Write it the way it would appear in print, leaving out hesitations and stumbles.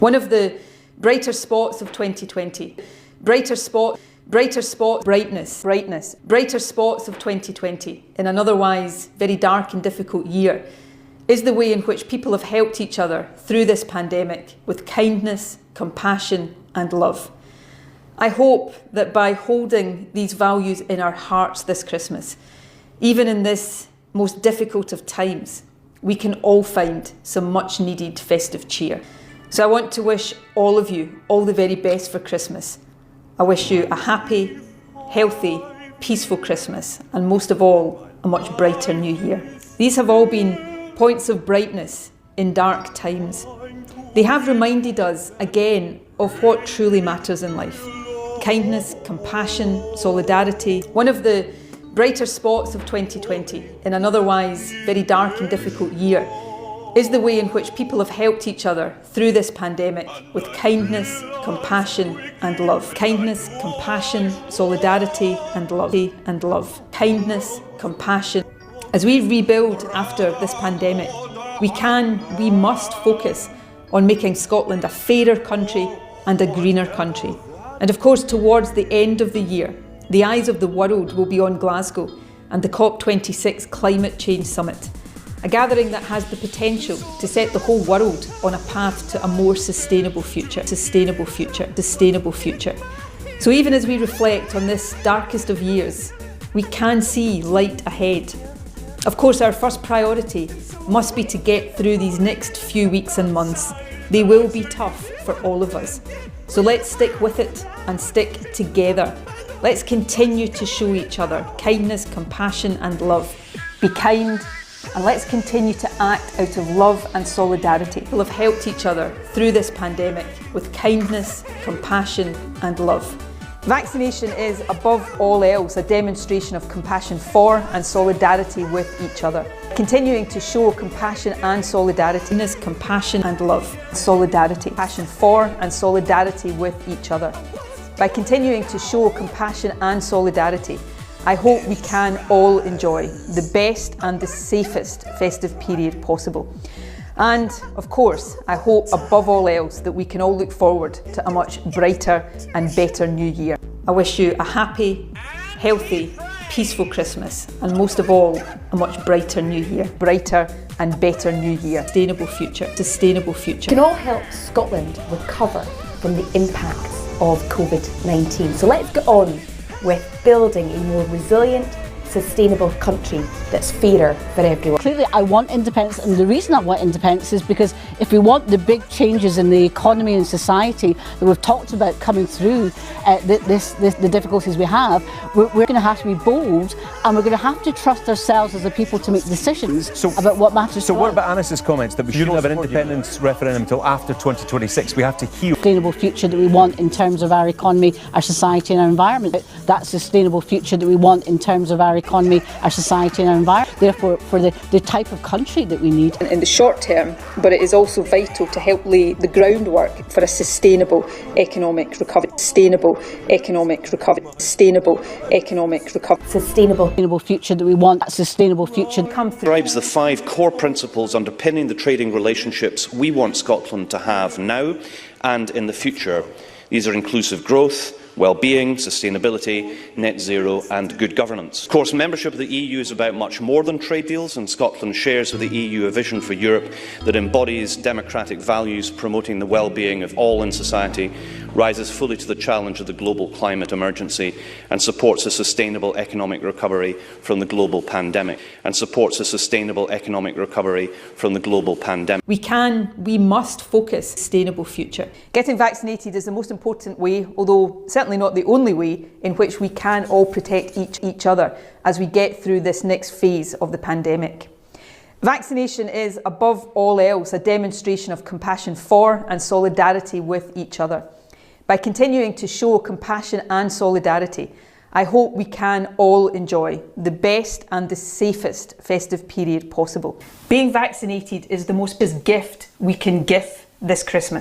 One of the brighter spots of 2020, brighter spots of 2020 in an otherwise very dark and difficult year is the way in which people have helped each other through this pandemic with kindness, compassion and love. I hope that by holding these values in our hearts this Christmas, even in this most difficult of times, we can all find some much needed festive cheer. So I want to wish all of you all the very best for Christmas. I wish you a happy, healthy, peaceful Christmas, and most of all, a much brighter new year. These have all been points of brightness in dark times. They have reminded us again of what truly matters in life. Kindness, compassion, solidarity. One of the brighter spots of 2020 in an otherwise very dark and difficult year is the way in which people have helped each other through this pandemic with kindness, compassion and love. Kindness, compassion, solidarity and love. Kindness, compassion. As we rebuild after this pandemic, we must focus on making Scotland a fairer country and a greener country. And of course, towards the end of the year, the eyes of the world will be on Glasgow and the COP26 Climate Change Summit, a gathering that has the potential to set the whole world on a path to a more sustainable future. So even as we reflect on this darkest of years, we can see light ahead. Of course, our first priority must be to get through these next few weeks and months. They will be tough for all of us. So let's stick with it and stick together. Let's continue to show each other kindness, compassion and love. Be kind, and let's continue to act out of love and solidarity. People have helped each other through this pandemic with kindness, compassion and love. Vaccination is, above all else, a demonstration of compassion for and solidarity with each other. Continuing to show compassion and solidarity, kindness, compassion and love. Solidarity, compassion for and solidarity with each other. By continuing to show compassion and solidarity, I hope we can all enjoy the best and the safest festive period possible. And of course, I hope above all else that we can all look forward to a much brighter and better new year. I wish you a happy, healthy, peaceful Christmas, and most of all, a much brighter new year. Brighter and better new year. Sustainable future. We can all help Scotland recover from the impacts of COVID-19. So let's get on with building a more resilient, sustainable country that's fairer for everyone. Clearly I want independence, and the reason I want independence is because if we want the big changes in the economy and society that we've talked about coming through the difficulties we have, we're going to have to be bold, and we're going to have to trust ourselves as a people to make decisions about what matters to us. So what about Anna's comments that we shouldn't have an independence referendum until after 2026? We have to heal. Sustainable future that we want in terms of our economy, our society and our environment. That sustainable future that we want in terms of our economy, our society and our environment. Therefore, for the type of country that we need. In the short term, but it is also vital to help lay the groundwork for a sustainable economic recovery. Sustainable future that we want. That sustainable future. Describes the 5 core principles underpinning the trading relationships we want Scotland to have now and in the future. These are inclusive growth, well-being, sustainability, net zero and good governance. Of course, membership of the EU is about much more than trade deals, and Scotland shares with the EU a vision for Europe that embodies democratic values, promoting the well-being of all in society, rises fully to the challenge of the global climate emergency and supports a sustainable economic recovery from the global pandemic. We must focus on a sustainable future. Getting vaccinated is the most important way, although certainly not the only way, in which we can all protect each other as we get through this next phase of the pandemic. Vaccination is, above all else, a demonstration of compassion for and solidarity with each other. By continuing to show compassion and solidarity, I hope we can all enjoy the best and the safest festive period possible. Being vaccinated is the most gift we can give this Christmas.